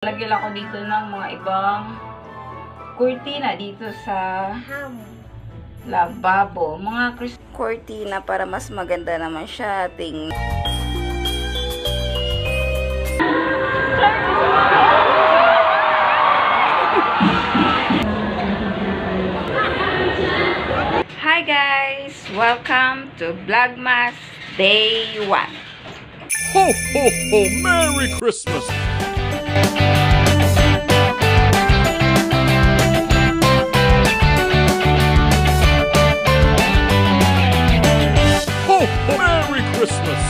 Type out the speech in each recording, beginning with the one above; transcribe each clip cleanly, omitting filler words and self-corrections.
Lagyan ako dito ng mga ibang kurtina dito sa lababo. Mga kurtina para mas maganda naman siya. Hi guys! Welcome to Vlogmas Day 1. Ho, ho, ho! Merry Christmas! Ho, ho! Merry Christmas!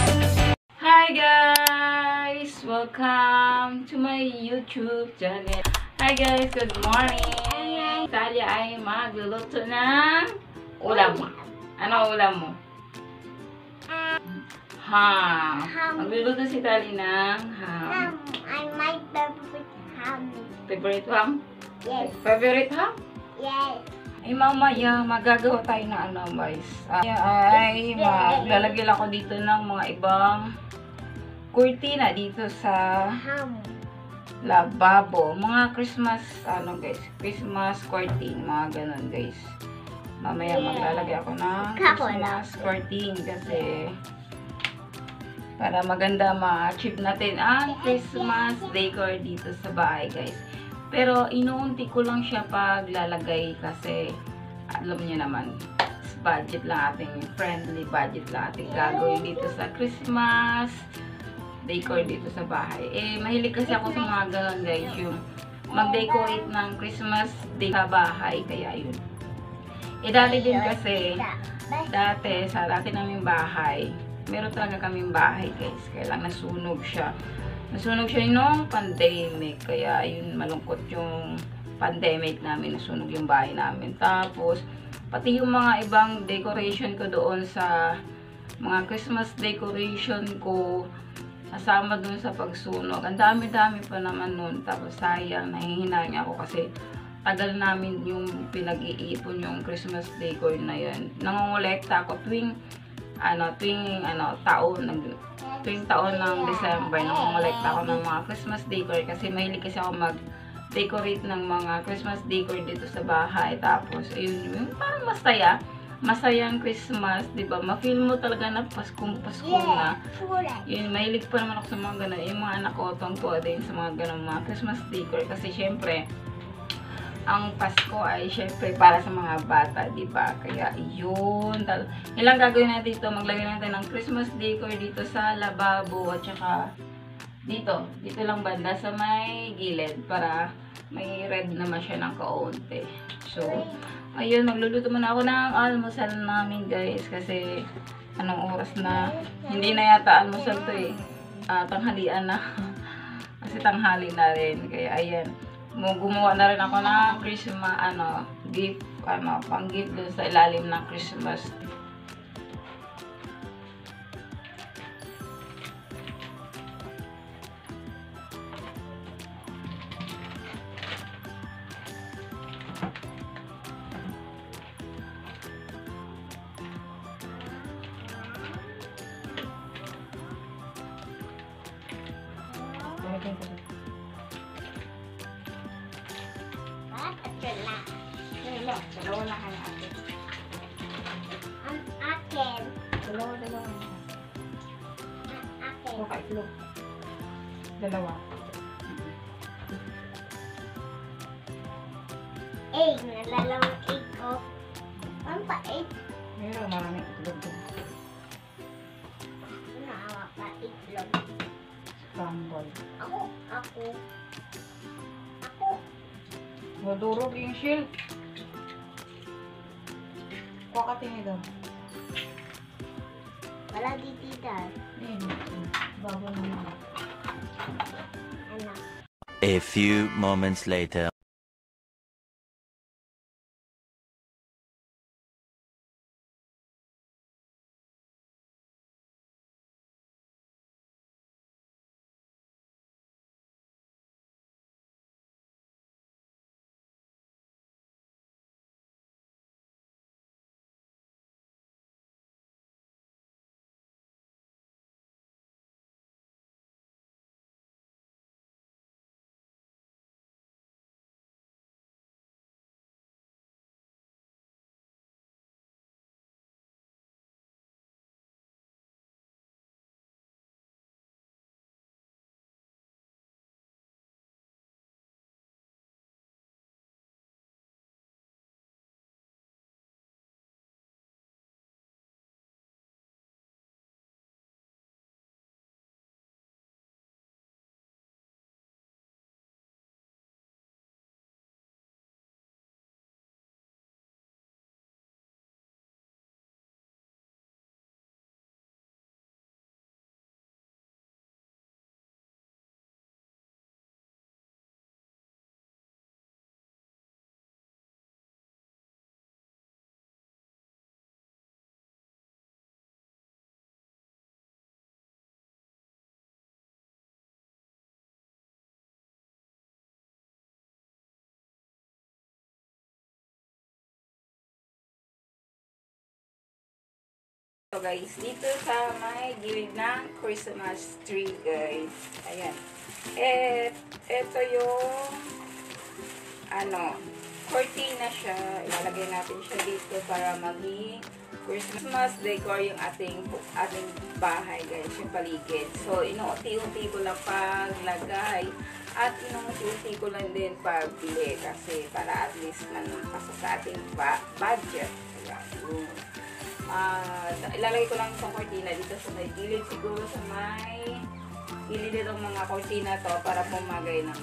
Hi guys! Welcome to my YouTube channel. Hi guys! Good morning! Talia ay magluluto ng ulam. Ano ulam mo? Ham. Magluluto si Tali ng ham. I my favorite ham. Favorite ham? Yes. Favorite ham? Yes. Ay mamaya magagawa tayo na ano guys. Ay maglalagyan ako dito ng mga ibang kurtina dito sa Ham. lababo. Mga Christmas ano guys, Christmas curtain, mga ganun guys. Mamaya maglalagay ako ng Christmas curtain kasi para maganda ma-achieve natin ang Christmas decor dito sa bahay guys. Pero inuunti ko lang siya paglalagay kasi alam niyo naman, budget lang ating, friendly budget lang ating gagawin dito sa Christmas decor dito sa bahay. Mahilig kasi ako sa mga ganun guys, yung mag-decorate ng Christmas day sa bahay, kaya yun. Dati din kasi, dati sa dati naming bahay, meron talaga kaming bahay guys, kaya lang nasunog siya. Nasunog siya nung pandemic, kaya yun malungkot yung pandemic namin, nasunog yung bahay namin. Tapos, pati yung mga ibang decoration ko doon sa mga Christmas decoration ko, kasama doon sa pagsunog. Ang dami-dami pa naman nun. Tapos sayang, nahihinayang ako kasi tagal namin yung pinag-iipon yung Christmas decor na yun. Nangongolekta ako tuwing taon ng December, nangongolekta ako ng mga Christmas decor kasi mahilig kasi ako mag-decorate ng mga Christmas decor dito sa bahay. Tapos, ayun, yung parang masayang Christmas, di ba? Ma-feel mo talaga na Pasko na. Yun, mahilig pa naman ako sa mga ganun. Yung mga anak ko, tuwang-tuwa din sa mga ganun, mga Christmas decor. Kasi, syempre, ang Pasko ay syempre para sa mga bata, di ba? Kaya yun. Ilang gagawin natin dito, maglagay natin ng Christmas decor dito sa lababo at saka dito lang banda sa may gilid para may red naman siya ng kaunti. So, ayun, magluluto muna ako ng almusal namin guys kasi anong oras na? Hindi na yata almusal to eh. Tanghalian na. Kasi tanghali na rin. Kaya ayan. Gumawa na rin ako ng Christmas, gift, pang gift dun sa ilalim ng Christmas. Dalawa na kaya atin. Ang akin. Dalawa. Ang akin. O, kaitlo. Dalawa. Egg. Nalalawang egg ko. Ano pa egg? Meron maraming itlog doon. Naawa pa itlog. Scramble. Ako. Madurog yung shell. Kakatingin doon. Wala ditita. Ayun. Bago naman. Ano? A few moments later. So guys, dito sa may gilid ng Christmas tree guys. Ayan. Ito yung cortina siya. Ilalagay natin siya dito para maging Christmas decor yung ating bahay guys, yung paligid. So, inuunti-unti ko lang paglagay at inuunti-unti ko lang din pagbili kasi para at least manapasa sa ating budget. Ayan. Ilalagay ko lang isang cortina dito sa may gilid, siguro sa may gilid itong mga cortina to para pumagay na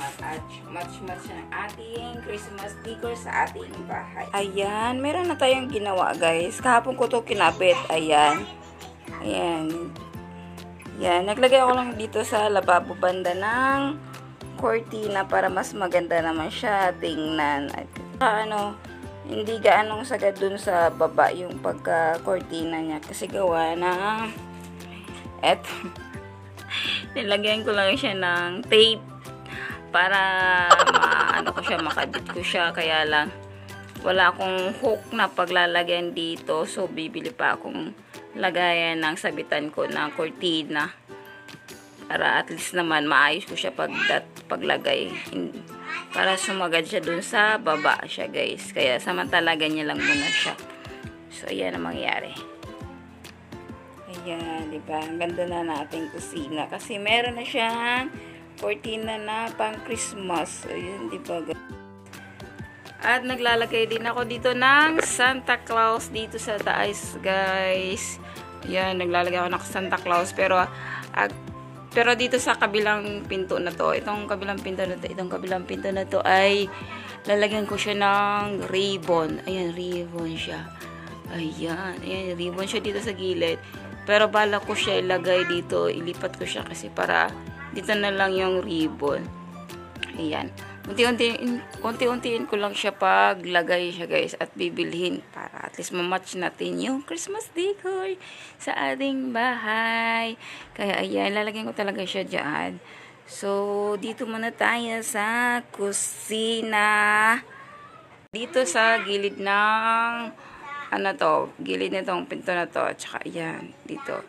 match ng ating Christmas decor sa ating bahay. Ayan, meron na tayong ginawa guys. Kahapon ko to kinabit. Ayan. Ayan. Yan, naglagay ako lang dito sa lababo banda ng cortina para mas maganda naman siya tingnan. At hindi gaanong sagad dun sa baba yung pagka-cortina niya kasi gawa na eto. Nilagyan ko lang siya ng tape para makadit ko siya. Kaya lang, wala akong hook na paglalagyan dito. So, bibili pa akong lagayan ng sabitan ko ng cortina. Para at least naman, maayos ko siya paglagay. Para sumagad siya dun sa baba siya, guys. Kaya, samantala, ganyan lang muna siya. So, ayan ang mangyayari. Ayan, diba? Ang ganda na nating kusina. Kasi meron na siyang cortina na pang Christmas. Ayan, diba? At naglalagay din ako dito ng Santa Claus dito sa taas, guys. Ayan, naglalagay ako ng Santa Claus. Pero dito sa kabilang pinto na to, itong kabilang pinto na to ay lalagyan ko siya ng ribbon. Ayan, ribbon siya. Ayan, ribbon siya dito sa gilid. Pero bala ko siya ilagay dito, ilipat ko siya kasi para dito na lang yung ribbon. Ayan. Unti-untiin ko lang siya paglagay siya guys at bibilhin para at least mamatch natin yung Christmas decor sa ating bahay. Kaya ayan, lalagyan ko talaga siya dyan. So, dito muna tayo sa kusina. Dito sa gilid ng gilid nitong pinto na to, tsaka ayan, dito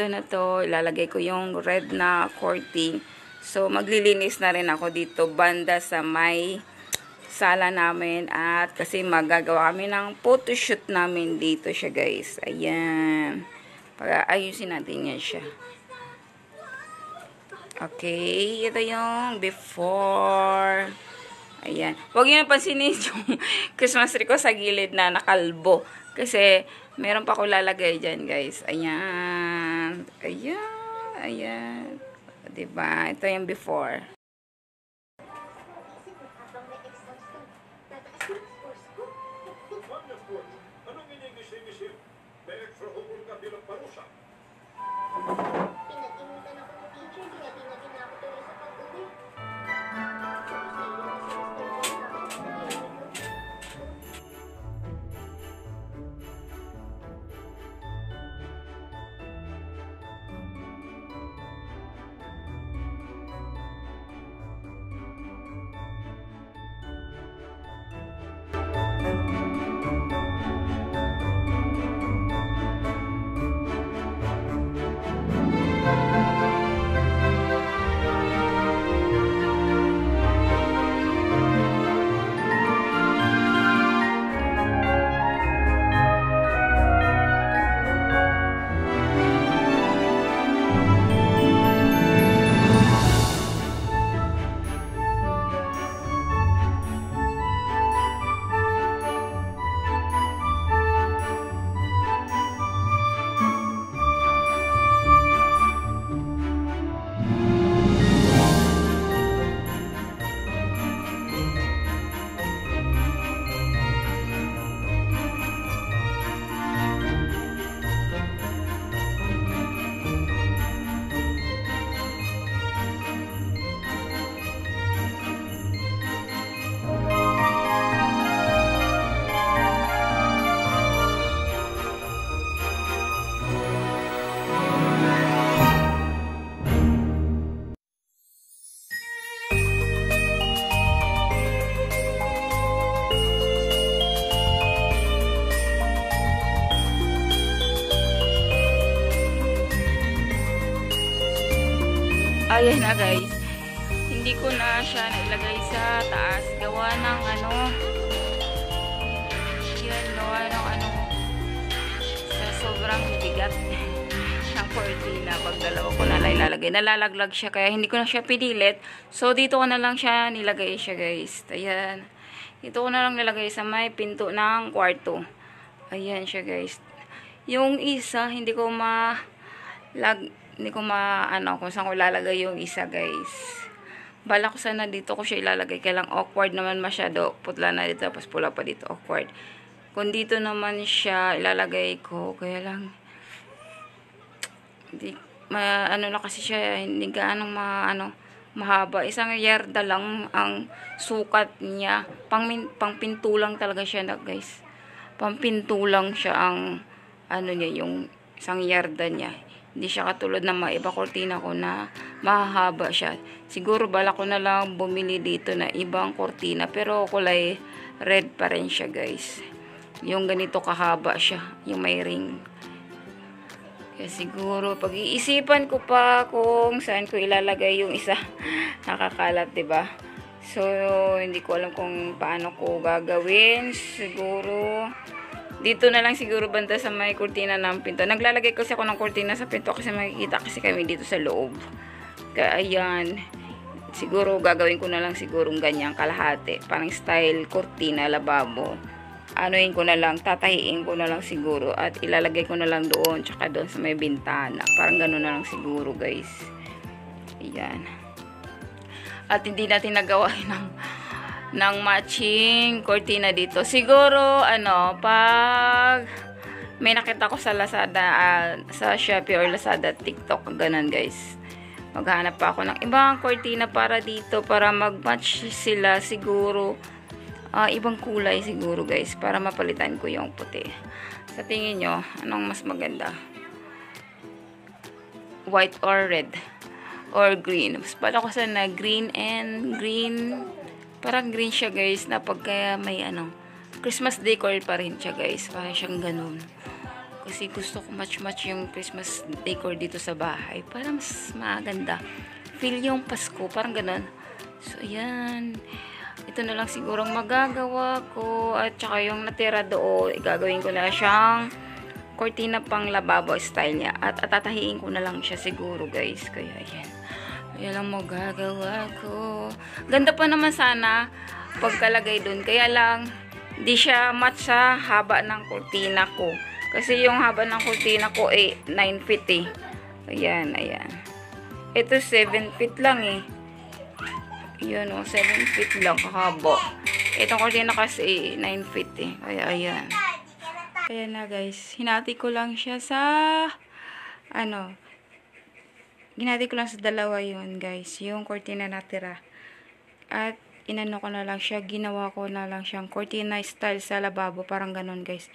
na to, ilalagay ko yung red na curtain. So, maglilinis na rin ako dito, banda sa may sala namin, at kasi magagawa kami ng photoshoot namin dito siya guys, ayan, ayusin natin yan siya. Okay, ito yung before. Ayan. Huwag nyo napansinin yung Christmas tree ko sa gilid na nakalbo. Kasi, meron pa ako lalagay dyan, guys. Ayan. Ayan. Ayan. Diba? Ito yung before. Anong inigising-isip? May extra hukul ka bilang parusa. Pinag-inutan ako ng teacher, dinagin ako tuloy sa pag-uwi. Ayan na guys. Hindi ko na siya nailagay sa taas. Gawa ng ano. Yan, gawa ng ano. Sa sobrang bigat ng cortina. Pag dalawa ko na lang ilalagay. Nalalaglag siya kaya hindi ko na siya pinilit. So dito ko na lang siya nilagay siya guys. Ayan. Dito ko na lang nilagay sa may pinto ng kwarto. Ayan siya guys. Yung isa, hindi ko ano, kung saan ko ilalagay yung isa guys. Bala ko sana dito ko siya ilalagay. Kaya lang awkward naman masyado. Putla na dito, tapos pula pa dito. Awkward. Kung dito naman siya ilalagay ko, kaya lang, ano na kasi siya, hindi gaano mahaba. Isang yarda lang ang sukat niya. Pangpinto lang talaga siya na guys. Pangpinto lang siya ang ano niya, yung isang yarda niya. Hindi siya katulad ng mga iba kortina ko na mahaba siya. Siguro bala ko na lang bumili dito na ibang kortina. Pero kulay red pa rin siya guys. Yung ganito kahaba siya. Yung may ring. Kaya siguro pag-iisipan ko pa kung saan ko ilalagay yung isa. Nakakalat, diba? So, hindi ko alam kung paano ko gagawin. Siguro dito na lang siguro banda sa may kurtina ng pinto. Naglalagay kasi ako ng kurtina sa pinto kasi makikita kasi kami dito sa loob. Kaya ayan. Siguro gagawin ko na lang sigurong ganyan kalahati. Parang style kurtina, lababo. Anuin ko na lang, tatahiin ko na lang siguro. At ilalagay ko na lang doon. Tsaka doon sa may bintana. Parang gano'n na lang siguro guys. Ayan. At hindi natin nagawa ng matching cortina dito. Siguro, ano, pag may nakita ko sa Lazada, sa Shopee or Lazada, TikTok, ganun guys. Maghanap pa ako ng ibang cortina para dito, para mag-match sila siguro. Ibang kulay siguro guys, para mapalitan ko yung puti. Sa tingin nyo, anong mas maganda? White or red? Or green? Mas pala ko sana green and green. Parang green siya guys, na pagka may ano, Christmas decor pa rin siya guys. Parang siyang ganun. Kasi gusto ko match-match yung Christmas decor dito sa bahay. Para mas maganda. Feel yung Pasko, parang ganun. So, ayan. Ito na lang sigurong magagawa ko. At saka yung natira doon, gagawin ko na siyang cortina pang lababo style niya. At atatahiin ko na lang siya siguro guys. Kaya ayan. Ayan lang magagawa ko. Ganda pa naman sana pagkalagay dun. Kaya lang, di siya match sa haba ng kurtina ko. Kasi yung haba ng kurtina ko ay 9 feet eh. Ayan, ayan. Ito 7 feet lang eh. Ayan o, 7 feet lang kahaba. Itong kurtina kasi 9 feet eh. Kaya ayan. Ayan na guys. Hinati ko lang siya sa ano, ginati ko lang sa dalawa yun guys, yung cortina natira. At inano ko na lang siya, ginawa ko na lang siyang cortina style sa lababo, parang ganun guys.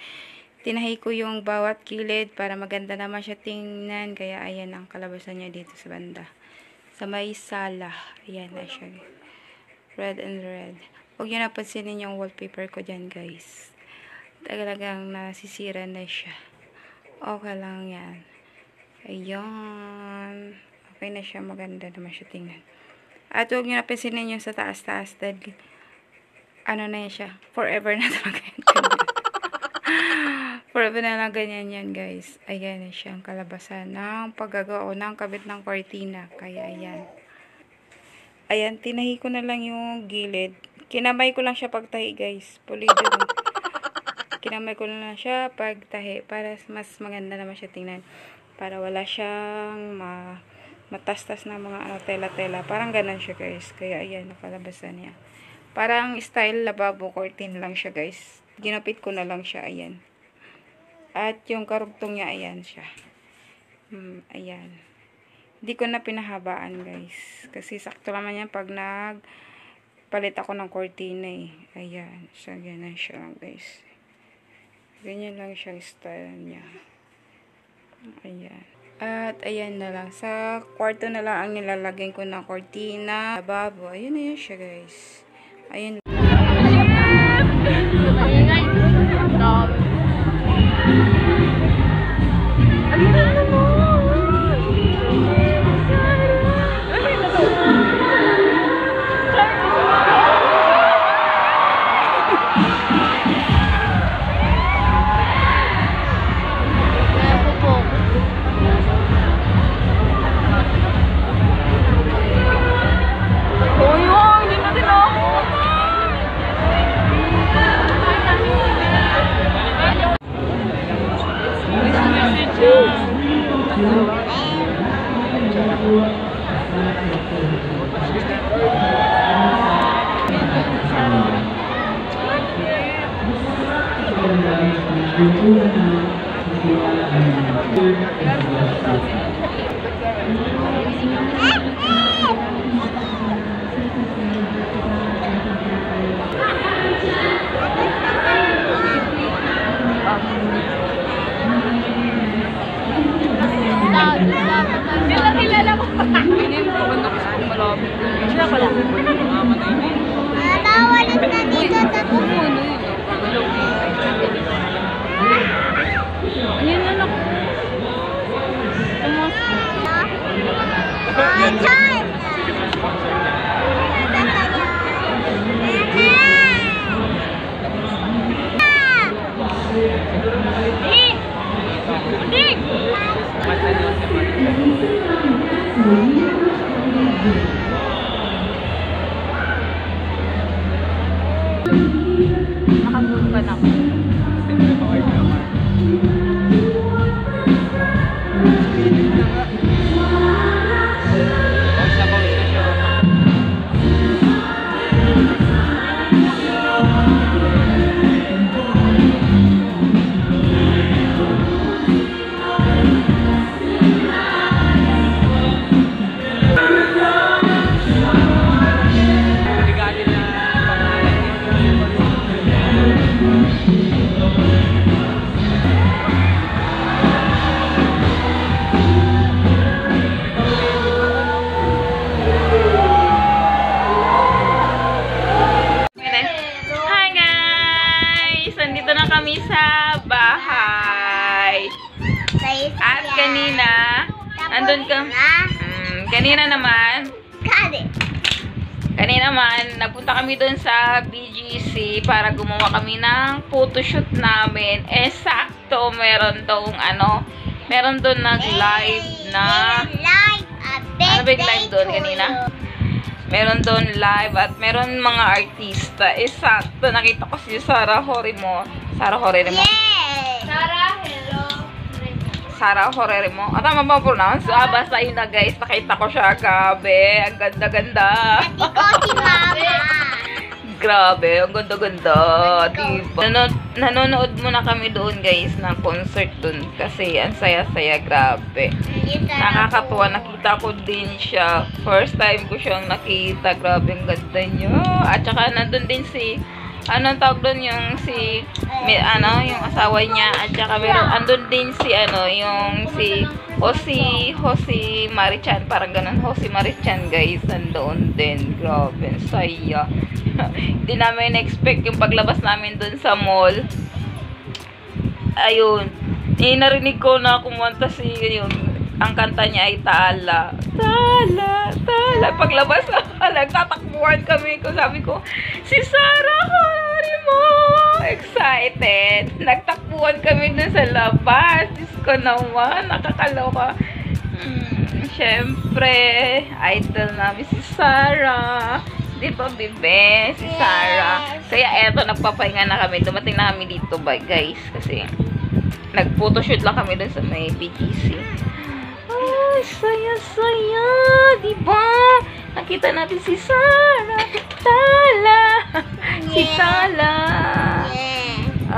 Tinahi ko yung bawat kilid para maganda naman siya tingnan. Kaya ayan ang kalabasan niya dito sa banda. Sa may sala, ayan na siya. Red and red. Huwag nyo napansinin yung wallpaper ko dyan guys. Talagang nasisira na siya. Okay lang yan. Ayan. Okay na siya. Maganda naman siya tingnan. At huwag nyo napansinin yung sa taas-taas. Dahil, ano na yan siya. Forever na talaga yan. Forever na lang ganyan yan, guys. Ayan na siya ang kalabasan ng paggagawa ng kabit ng cortina. Kaya, ayan. Ayan, tinahi ko na lang yung gilid. Kinamay ko lang siya pagtahi, guys. Pulido. Kinamay ko lang siya pagtahi. Para mas maganda naman siya tingnan. Para wala siyang matastas na mga ano, tela-tela. Parang ganun siya guys. Kaya ayan, nakalabasan niya. Parang style lababo curtain lang siya guys. Ginapit ko na lang siya, ayan. At yung karugtong niya, ayan siya. Ayan. Hindi ko na pinahabaan guys. Kasi sakto naman yan pag nagpalit ako ng cortina eh. Ayan. So, ganyan siya guys. Ganyan lang siya style niya. Ayan. At ayan na lang. Sa kwarto na lang ang nilalagyan ko ng cortina. Lababo. Ayan na yun siya guys. Ayan. Kilala ko. Hindi mo ba nakasama malapit? Siya pala. Natawalit na dito sa Ayun na lang. Chan! Nakagulong ka na ako. Hi guys! Nandito na kami sa bahay. At kanina, andun ka. Kanina naman, napunta kami doon sa BGC para gumawa kami ng photoshoot namin. Eh, sakto, meron doon nag-live na, ano ba yung live doon kanina? Meron doon live at meron mga artista. Eh, sakto, nakita ko si Sarah Horimo. Sarah Horimo? Sarah Horimo. At tama ba pronounce? Basta yun na guys. Nakita ko siya. Grabe. Ang ganda-ganda. Grabe. Ang ganda-ganda. Diba? Nanonood muna kami doon guys ng concert doon. Kasi ang saya-saya. Grabe. Nakakatuwa. Nakita ko din siya. First time ko siyang nakita. Grabe. Ang ganda niya. At saka nandun din si anong tawag doon yung yung asawa niya at saka meron andun din si yung si Josie Marichan, parang ganun, Josie Marichan guys, nandoon din. Grabe, saya. Hindi namin expect yung paglabas namin doon sa mall. Ayun, narinig ko na kumanta ang kanta niya ay Tala. Tala, Tala. Paglabas na, nagtatakbuhan kami. Sabi ko, si Sarah Horimo. Excited. Nagtakbuhan kami dun sa labas. Diyos ko naman, nakakaloka. Siyempre, idol namin si Sarah. Di ba, bebe? Si Sarah. Kaya eto, nagpapahinga na kami. Dumating na kami dito, guys. Kasi, nag-photoshoot lang kami dun sa may BGC. Ay, saya-saya. Diba? Nakita natin si Sarah. Tala. Si Tala.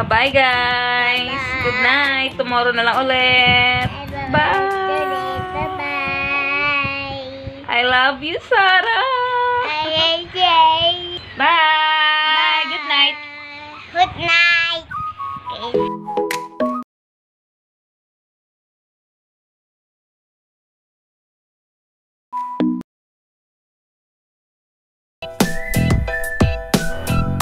Bye, guys. Good night. Tomorrow na lang ulit. Bye. I love you, Sarah. I love you.